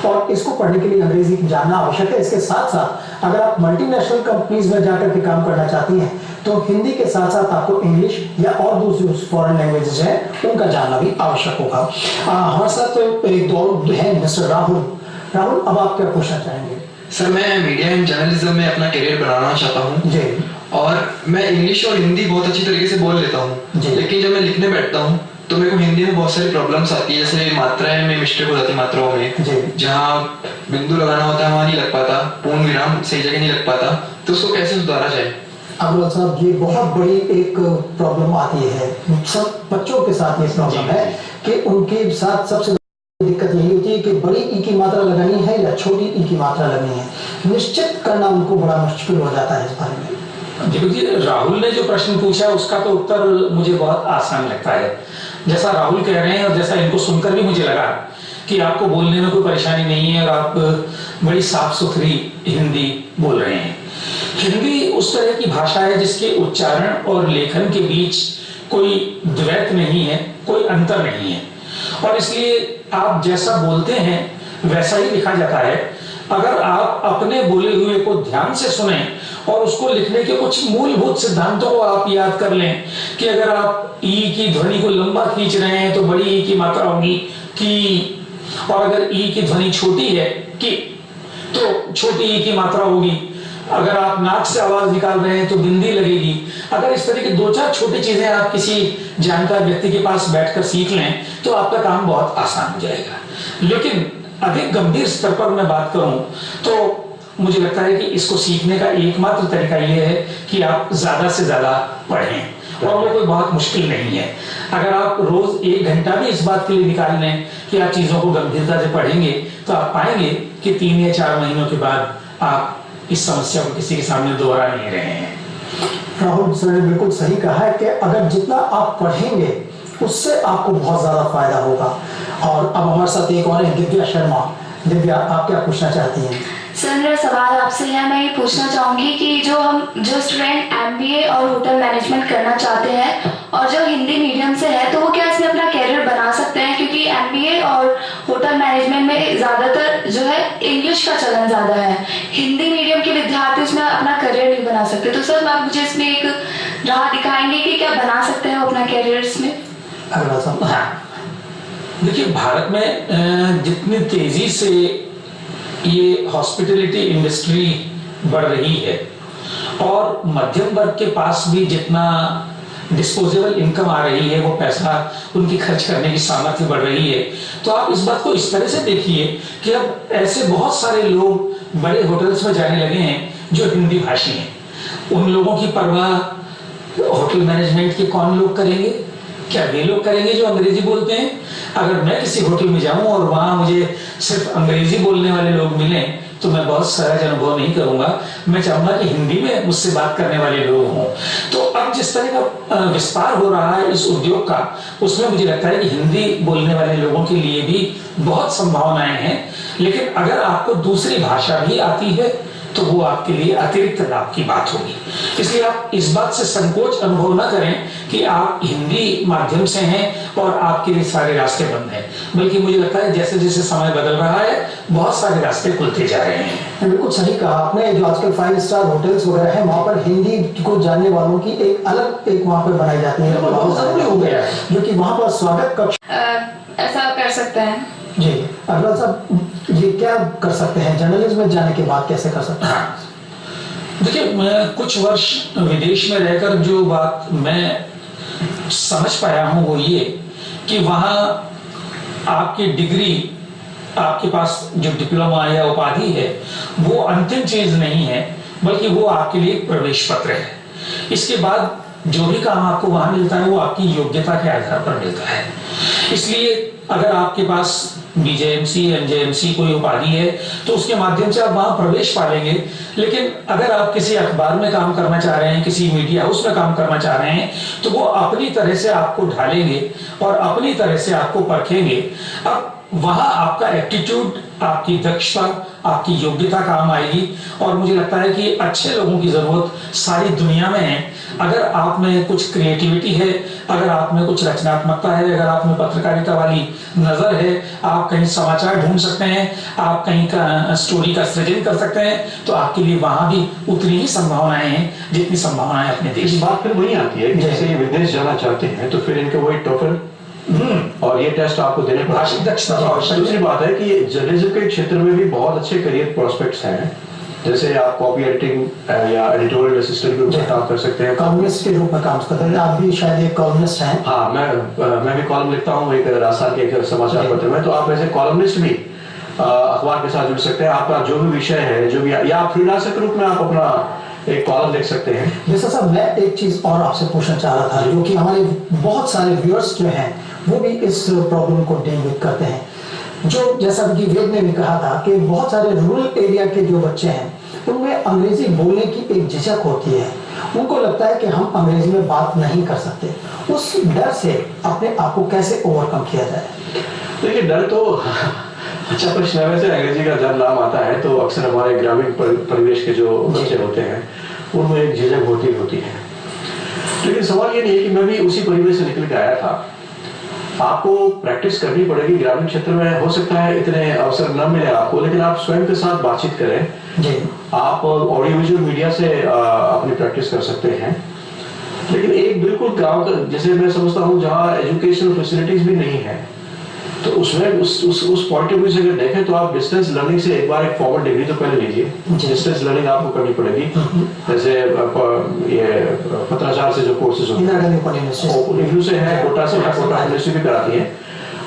और इसको पढ़ने के लिए अंग्रेजी जानना आवश्यक है। इसके साथ साथ अगर आप मल्टीनेशनल कंपनीज में जाकर के काम करना चाहती हैं तो हिंदी के साथ साथ आपको इंग्लिश या और दूसरी फॉरेन लैंग्वेजेस हैं उनका जानना भी आवश्यक होगा। हमारे साथ तो एक दौर है मिस्टर राहुल। राहुल, अब आप क्या पूछना चाहेंगे? सर, मैं मीडिया एंड जर्नलिज्म में अपना करियर बनाना चाहता हूँ जी, और मैं इंग्लिश और हिंदी बहुत अच्छी तरीके से बोल लेता हूँ, लेकिन जब मैं लिखने बैठता हूँ तो मेरे को हिंदी में बहुत सारी प्रॉब्लम्स आती है, जैसे मात्राएं में मिस्टेक हो जाती है, मात्राओं में जहाँ बिंदु लगाना होता है वहाँ नहीं लग पाता, पूर्ण विराम सही जगह नहीं लग पाता, तो उसको कैसे सुधारा जाए? अग्रवाल साहब, ये बहुत बड़ी एक प्रॉब्लम आती है, सब बच्चों के साथ ये प्रॉब्लम है कि उनके साथ सबसे दिक्कत यही होती है कि बड़ी ई की मात्रा लगानी है या छोटी ई की मात्रा लगनी है, निश्चित करना उनको बड़ा मुश्किल हो जाता है इस बारे में। देखो जी, राहुल ने जो प्रश्न पूछा उसका तो उत्तर मुझे बहुत आसान लगता है। जैसा राहुल कह रहे हैं और जैसा इनको सुनकर भी मुझे लगा कि आपको बोलने में कोई परेशानी नहीं है और आप बड़ी साफ सुथरी हिंदी बोल रहे हैं। हिंदी उस तरह की भाषा है जिसके उच्चारण और लेखन के बीच कोई द्वैत नहीं है, कोई अंतर नहीं है, और इसलिए आप जैसा बोलते हैं वैसा ही लिखा जाता है। अगर आप अपने बोले हुए को ध्यान से सुने और उसको लिखने के कुछ मूलभूत सिद्धांतों को आप याद कर लें कि अगर आप ई की ध्वनि को लंबा खींच रहे हैं तो बड़ी ई की मात्रा होगी की, और अगर ई की ध्वनि छोटी है की तो छोटी ई की मात्रा होगी, अगर आप नाक से आवाज निकाल रहे हैं तो बिंदी लगेगी। अगर इस तरह की दो चार छोटी चीजें आप किसी जानकार व्यक्ति के पास बैठकर सीख लें तो आपका काम बहुत आसान हो जाएगा। लेकिन अधिक गंभीर स्तर पर मैं बात करूं तो मुझे लगता है कि इसको सीखने का एकमात्र तरीका यह है कि आप ज्यादा से ज्यादा पढ़ें, और वो कोई बहुत मुश्किल नहीं है। अगर आप रोज 1 घंटा भी इस बात के लिए निकाल लें कि आप चीजों को गंभीरता से पढ़ेंगे तो आप पाएंगे कि 3 या 4 महीनों के बाद आप इस समस्या को किसी के सामने दोहरा नहीं रहे हैं। राहुल सर ने बिल्कुल सही कहा है कि अगर जितना आप पढ़ेंगे उससे आपको बहुत ज्यादा फायदा होगा। और अब हमारे साथ एक और है दिव्या शर्मा। दिव्या, आप क्या पूछना चाहती हैं? सर, मेरा सवाल आपसे है, मैं ये पूछना चाहूंगी कि जो स्टूडेंट MBA और होटल मैनेजमेंट करना चाहते हैं और जो हिंदी मीडियम से है तो वो क्या इसमें अपना कैरियर बना सकते हैं? क्योंकि MBA और होटल मैनेजमेंट में ज्यादातर जो है इंग्लिश का चलन ज्यादा है, हिंदी मीडियम के विद्यार्थी उसमें अपना करियर नहीं बना सकते। तो सर, आप मुझे इसमें एक राह दिखाएंगे कि क्या बना सकते हैं अपना कैरियर इसमें? हाँ, देखिए, भारत में जितनी तेजी से ये हॉस्पिटैलिटी इंडस्ट्री बढ़ रही है और मध्यम वर्ग के पास भी जितना डिस्पोजेबल इनकम आ रही है, वो पैसा उनकी खर्च करने की सामर्थ्य बढ़ रही है, तो आप इस बात को इस तरह से देखिए कि अब ऐसे बहुत सारे लोग बड़े होटल्स में जाने लगे हैं जो हिंदी भाषी हैं। उन लोगों की परवाह होटल मैनेजमेंट के कौन लोग करेंगे? क्या वे लोग करेंगे जो अंग्रेजी बोलते हैं? अगर मैं किसी होटल में जाऊं और वहां मुझे सिर्फ अंग्रेजी बोलने वाले लोग मिलें तो मैं बहुत सहज अनुभव नहीं करूंगा। मैं चाहूंगा कि हिंदी में मुझसे बात करने वाले लोग हों। तो अब जिस तरह का विस्तार हो रहा है इस उद्योग का, उसमें मुझे लगता है कि हिंदी बोलने वाले लोगों के लिए भी बहुत संभावनाएं हैं। लेकिन अगर आपको दूसरी भाषा भी आती है तो वो आपके लिए अतिरिक्त लाभ की बात होगी। इसलिए आप इस बात से संकोच अनुभव न करें कि आप हिंदी माध्यम से हैं और आपके लिए सारे रास्ते बंद हैं, बल्कि मुझे लगता है जैसे जैसे समय बदल रहा है बहुत सारे रास्ते खुलते जा रहे हैं। बिल्कुल सही कहा आपने। जो आजकल 5 स्टार होटल्स वगैरह हैं वहाँ पर हिंदी को जानने वालों की एक अलग वहाँ पर बनाई जाती है, बहुत जरूरी हो गया है, जो कि वहाँ पर स्वागत कक्ष ऐसा कर सकते हैं। जी अकबर साहब, ये क्या कर सकते हैं जर्नलिज्म में जाने के बाद, कैसे कर सकते हैं? देखिए, मैं कुछ वर्ष विदेश में रहकर जो बात मैं समझ पाया हूं वो ये कि वहां आपकी डिग्री, आपके पास जो डिप्लोमा या उपाधि है वो अंतिम चीज नहीं है, बल्कि वो आपके लिए एक प्रवेश पत्र है। इसके बाद जो भी काम आपको वहां मिलता है वो आपकी योग्यता के आधार पर मिलता है। इसलिए अगर आपके पास बीजेएमसी, एमजेएमसी कोई उपाधि है तो उसके माध्यम से आप वहां प्रवेश पा लेंगे। लेकिन अगर आप किसी अखबार में काम करना चाह रहे हैं, किसी मीडिया हाउस में काम करना चाह रहे हैं, तो वो अपनी तरह से आपको ढालेंगे और अपनी तरह से आपको परखेंगे। अब वहां आपका एप्टीट्यूड, आपकी दक्षता, आपकी योग्यता काम आएगी। और मुझे लगता है कि अच्छे लोगों की जरूरत सारी दुनिया में है। अगर आप में कुछ क्रिएटिविटी है, अगर आप में कुछ रचनात्मकता है, अगर आप में पत्रकारिता वाली नजर है, आप कहीं समाचार ढूंढ सकते हैं, आप कहीं का स्टोरी का सृजन कर सकते हैं, तो आपके लिए वहां भी उतनी ही संभावनाएं हैं जितनी संभावनाएं अपने देश। इस बात फिर वही आती है कि जैसे ये विदेश जाना चाहते हैं तो फिर इनके वही टोफल और ये टेस्ट आपको देने पड़ेंगे। दूसरी बात है कि जर्नलिज्म के क्षेत्र में भी बहुत अच्छे करियर प्रोस्पेक्ट्स हैं। जैसे आप कॉपी एडिटिंग या एडिटोरियल असिस्टेंट के रूप में काम कर सकते हैं, कॉलमिस्ट के रूप में काम करते हैं। आप भी शायद एक कॉलमिस्ट हैं। हाँ, मैं भी कॉलम लिखता हूँ एक राजस्थान के एक समाचार पत्र में। तो आप ऐसे कॉलमिस्ट भी अखबार के साथ जुड़ सकते हैं। आपका जो भी विषय है, जो भी, या आप फ्रीलांसर के रूप में आप अपना एक कॉलम लिख सकते हैं। जैसा साहब, मैं एक चीज और आपसे पूछना चाह रहा था, जो कि हमारे बहुत सारे व्यूअर्स जो हैं वो भी इस प्रॉब्लम को डील विद करते हैं। जो जैसा कि वेद ने भी कहा था कि बहुत सारे रूरल एरिया के जो बच्चे हैं उनमें अंग्रेजी बोलने की एक झिझक होती है। उनको लगता है कि हम अंग्रेजी में बात नहीं कर सकते। उस डर से अपने आप को कैसे ओवरकम किया जाए? देखिए, डर तो अच्छा प्रश्न है। वैसे अंग्रेजी का जब नाम आता है तो अक्सर हमारे ग्रामीण परिवेश के जो बच्चे होते हैं उनमें एक झिझक होती है। लेकिन सवाल ये नहीं है कि मैं भी उसी परिवेश से निकल के आया था। आपको प्रैक्टिस करनी पड़ेगी। ग्रामीण क्षेत्र में हो सकता है इतने अवसर न मिले आपको, लेकिन आप स्वयं के साथ बातचीत करें जी। आप ऑडियो विजुअल मीडिया से अपनी प्रैक्टिस कर सकते हैं। लेकिन एक बिल्कुल गांव का, जैसे मैं समझता हूँ, जहाँ एजुकेशनल फैसिलिटीज भी नहीं है, तो उसमें उस पॉइंट ऑफ व्यू से अगर देखें तो आप डिस्टेंस लर्निंग से एक बार एक फॉर्मल डिग्री तो पहले लीजिए। डिस्टेंस लर्निंग आपको करनी पड़ेगी। जैसे ये पत्राचार से जो कोर्सेज होते हैं, इग्नू से है, कोटा से है, कोटा यूनिवर्सिटी भी कराती है।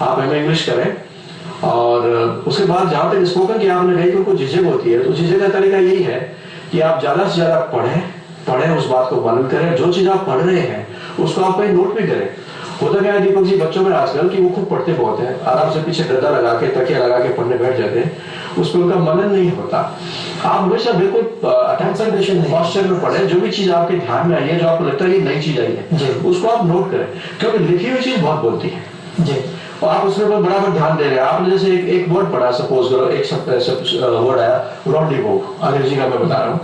आप एमए इंग्लिश करें और उसके बाद जहाँ तक स्पोकन की आपने कही कि उनको झिझक होती है, तो झिझक का तरीका यही है कि आप ज्यादा से ज्यादा पढ़ें, उस बात को मालूम करें। जो चीज आप पढ़ रहे हैं उसको आप कहीं नोट भी करें। होता क्या है दीपक जी, बच्चों में आजकल कि वो खूब पढ़ते बहुत हैं, आराम से पीछे गद्दा लगा के, तकिया लगा के पढ़ने बैठ जाते हैं, उस पर उनका मनन नहीं होता। आप हमेशा बिल्कुल कंसंट्रेशन पॉस्चर में पढ़ें। जो भी चीज आपके ध्यान में आई है, जो आपको लगता है ये नई चीज आई है, उसको आप नोट करें, क्योंकि लिखी हुई चीज बहुत बोलती है जी। और आप उसमें बराबर ध्यान दे रहे हैं। आपने जैसे एक वर्ड पढ़ा, सपोज करो एक वर्ड आया रॉन्डिवो, अंग्रेजी का मैं बता रहा हूँ।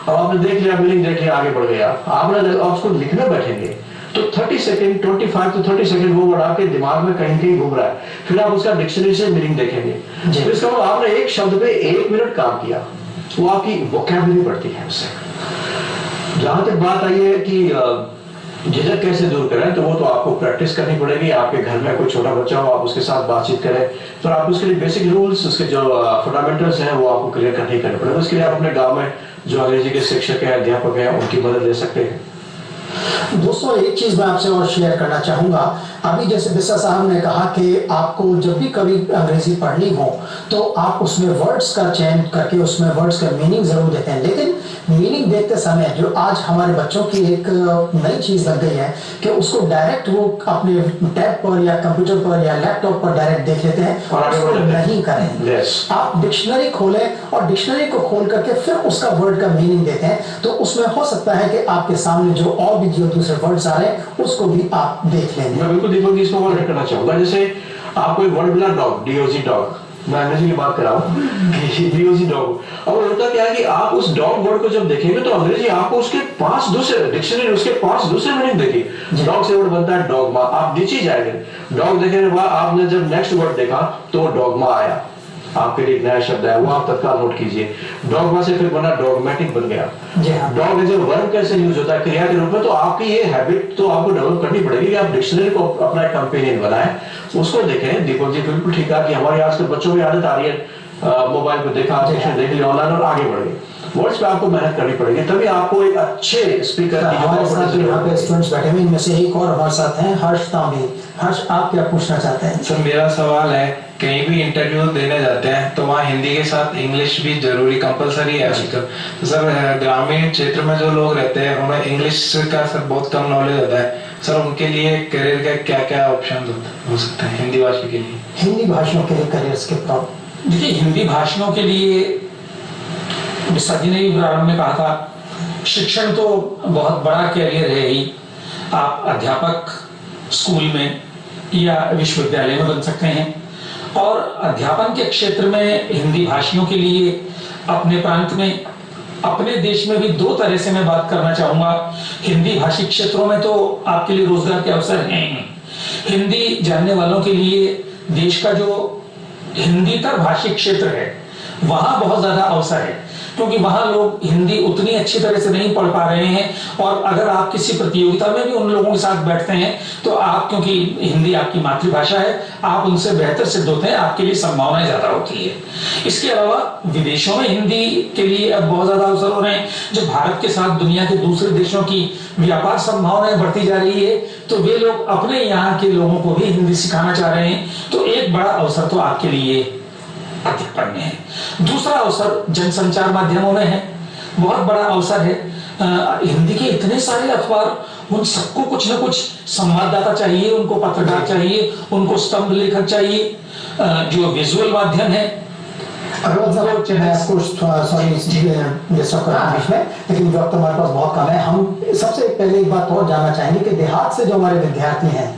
अब आपने देख लिया, मीनिंग देख लिया, आगे बढ़ गया। आपने उसको लिखने बैठेंगे तो 30 सेकंड, 25 to 30 सेकंड वो वर्ड आपके दिमाग में कहीं घूम रहा है। फिर आप उसका डिक्शनरी से मीनिंग देखेंगे। तो इसका मतलब आपने एक शब्द पे 1 मिनट काम किया, वो आपकी वोकैबुलरी बढ़ती है उससे। जहां तक बात आई है कि झिझक कैसे दूर करें, तो वो तो आपको प्रैक्टिस करनी पड़ेगी। आपके घर में कोई छोटा बच्चा हो, आप उसके साथ बातचीत करें, तो आप उसके लिए बेसिक रूल्स, उसके जो फंडामेंटल्स हैं वो आपको क्लियर करने पड़ेगा। उसके लिए आप अपने गाँव में जो अंग्रेजी के शिक्षक हैं, अध्यापक हैं, उनकी मदद ले सकते हैं। दोस्तों, एक चीज मैं आपसे और शेयर करना चाहूंगा। अभी जैसे बिस्सा साहब ने कहा कि आपको जब भी कभी अंग्रेजी पढ़नी हो तो आप उसमें वर्ड्स का चयन करके उसमें वर्ड्स का मीनिंग जरूर देते हैं। लेकिन मीनिंग देखते समय जो आज हमारे बच्चों की एक नई चीज लग गई है कि उसको डायरेक्ट वो अपने टैब पर या कंप्यूटर पर या लैपटॉप पर डायरेक्ट देख लेते हैं। उसको नहीं करें। आप डिक्शनरी खोलें और डिक्शनरी को खोल करके फिर उसका वर्ड का मीनिंग देते हैं, तो उसमें हो सकता है कि आपके सामने जो और भी जो दूसरे वर्ड्स आ रहे हैं उसको भी आप देख लेंगे। मैं बिल्कुल दीपक जी इसको वर्ड करना चाहूंगा। जैसे आपको एक वर्ड मिला डॉग, डीओजी डॉग, मैं अंग्रेजी की बात कर रहा हूँ, डीओजी डॉग। और होता क्या है कि आप उस डॉग वर्ड को जब देखेंगे तो अंग्रेजी आपको उसके 5 दूसरे डिक्शनरी, उसके 5 दूसरे मीनिंग देखिए। डॉग से वर्ड बनता है डॉगमा, आप नीचे जाएंगे, डॉग देखने के बाद आपने जब नेक्स्ट वर्ड देखा तो डॉगमा आया। आपके लिए एक नया शब्द है, वो आप तत्काल नोट कीजिए। डॉगमा से फिर बना डॉगमेटिक बन गया। डॉग एज ए वर्ब कैसे यूज होता है क्रिया के रूप में, तो आपकी ये हैबिट तो आपको डेवलप करनी पड़ेगी कि आप डिक्शनरी को अपना एक कंपेनियन बनाएं, उसको देखें। दीपक जी बिल्कुल ठीक है कि हमारी आजकल बच्चों की आदत आ रही है मोबाइल पे देखा, देख लिया ऑनलाइन और आगे बढ़ गए। वर्ड्स पे आपको मेहनत करनी पड़ेगी, तभी आपको एक अच्छे स्पीकर हमारे साथ यहाँ पे स्टूडेंट्स बैठे हुए, इनमें से एक और हमारे साथ हैं हर्ष तांबे। हर्ष, आप क्या पूछना चाहते हैं? सर मेरा सवाल है, कहीं भी इंटरव्यू देने जाते हैं तो वहाँ हिंदी के साथ इंग्लिश भी जरूरी कंपलसरी है आजकल। तो सर ग्रामीण क्षेत्र में जो लोग रहते हैं उन्हें इंग्लिश का सर बहुत कम नॉलेज होता है, सर उनके लिए करियर का क्या क्या ऑप्शन हो सकते हैं हिंदी भाषा के लिए? हिंदी भाषियों के लिए करियर्स के प्रॉब्लम, देखिए हिंदी भाषियों के लिए विशाल जी ने भी प्रारंभ में कहा था, शिक्षण तो बहुत बड़ा कैरियर है ही। आप अध्यापक स्कूल में या विश्वविद्यालय में बन सकते हैं, और अध्यापन के क्षेत्र में हिंदी भाषियों के लिए अपने प्रांत में, अपने देश में भी दो तरह से मैं बात करना चाहूंगा। हिंदी भाषी क्षेत्रों में तो आपके लिए रोजगार के अवसर हैं। हिंदी जानने वालों के लिए देश का जो हिंदीतर भाषी क्षेत्र है वहां बहुत ज्यादा अवसर है, क्योंकि वहां लोग हिंदी उतनी अच्छी तरह से नहीं पढ़ पा रहे हैं। और अगर आप किसी प्रतियोगिता में भी उन लोगों के साथ बैठते हैं तो आप, क्योंकि हिंदी आपकी मातृभाषा है, आप उनसे बेहतर सिद्ध होते हैं, आपके लिए संभावनाएं ज्यादा होती है। इसके अलावा विदेशों में हिंदी के लिए अब बहुत ज्यादा अवसर हो रहे हैं। जब भारत के साथ दुनिया के दूसरे देशों की व्यापार संभावनाएं बढ़ती जा रही है तो वे लोग अपने यहाँ के लोगों को भी हिंदी सिखाना चाह रहे हैं, तो एक बड़ा अवसर तो आपके लिए अध्यापन में है। दूसरा अवसर जनसंचार माध्यमों में है, बहुत बड़ा अवसर है। हिंदी के इतने सारे अखबार, उन सबको कुछ न कुछ संवाददाता चाहिए, उनको पत्रकार चाहिए, उनको स्तंभ लेखक चाहिए। जो विजुअल माध्यम है, लेकिन वक्त हमारे पास बहुत कम है। हम सबसे पहले एक बात और जानना चाहेंगे कि देहात से जो हमारे विद्यार्थी हैं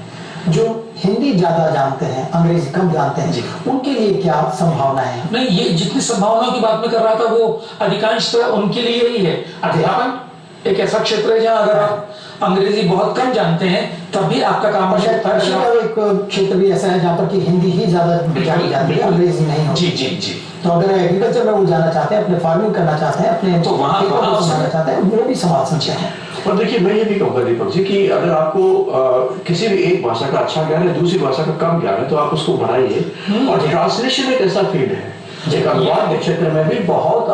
जो हिंदी ज्यादा जानते हैं, अंग्रेजी कम जानते हैं, उनके लिए क्या संभावनाएं हैं? नहीं, ये जितनी संभावनाओं की बात मैं कर रहा था वो अधिकांशतः उनके लिए ही है। अध्यापन एक ऐसा क्षेत्र है जहाँ अगर आप अंग्रेजी बहुत कम जानते हैं तब भी आपका काम हो सकता है। एक क्षेत्र भी ऐसा है जहाँ पर कि हिंदी ही ज्यादा जानी जाती है, अंग्रेजी नहीं होती। जी जी जी। तो अगर एग्रीकल्चर में वो जाना चाहते हैं, अपने फार्मिंग करना चाहते हैं, अपने तो वहाँ जाना चाहते हैं, वो भी संभाल सकते हैं। और देखिए मैं ये भी कहूँगा दीपक जी कि अगर आपको किसी भी एक भाषा का अच्छा ज्ञान है, दूसरी भाषा का कम ज्ञान है, तो आप उसको बढ़ाइए। और ट्रांसलेशन एक ऐसा फील्ड है अनुवाद के क्षेत्र में भी बहुत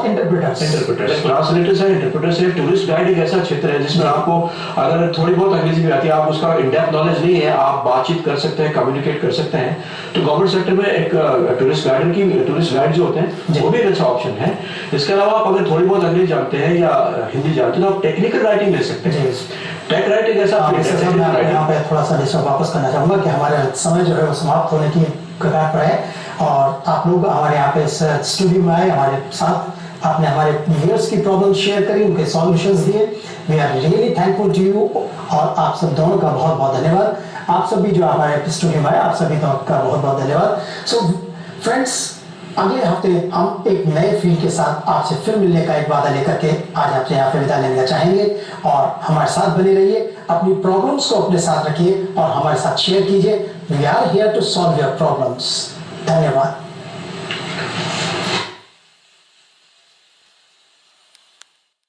इंटरप्रेटर्स है, इंटरप्रेटर्स है। टूरिस्ट गाइड एक ऐसा क्षेत्र है जिसमें आपको अगर थोड़ी बहुत अंग्रेजी भी आती है, आप उसका इन डेप्थ नॉलेज नहीं है, आप बातचीत कर सकते हैं, कम्युनिकेट कर सकते हैं, तो गवर्नमेंट सेक्टर में एक टूरिस्ट गाइड जो होते हैं वो भी एक अच्छा ऑप्शन है। इसके अलावा आप अगर थोड़ी बहुत अंग्रेजी जानते हैं या हिंदी जानते हैं तो आप टेक्निकल राइटिंग ले सकते हैं। टेक राइटिंग ऐसा यहाँ पे थोड़ा सा डिस्टर्ब वापस करना चाहूंगा कि हमारे समय जो है वो समाप्त होने की कगार पर है, और आप लोग हमारे यहाँ पे इस स्टूडियो में आए, हमारे साथ आपने हमारे व्यूअर्स की प्रॉब्लम शेयर करी, उनके सॉल्यूशंस दिए। We are really thankful to you, और आप सब दोनों का बहुत बहुत धन्यवाद। आप सभी जो हमारे स्टूडियो में आए, आप सभी का बहुत बहुत धन्यवाद। सो फ्रेंड्स, अगले हफ्ते हम एक नए फील्ड के साथ आपसे फिर मिलने का एक वादा लेकर के आज आपसे यहाँ पे विदा लेना चाहेंगे, और हमारे साथ बने रहिए, अपनी प्रॉब्लम्स को अपने साथ रखिए और हमारे साथ शेयर कीजिए। We are here to solve your problems. धन्यवाद।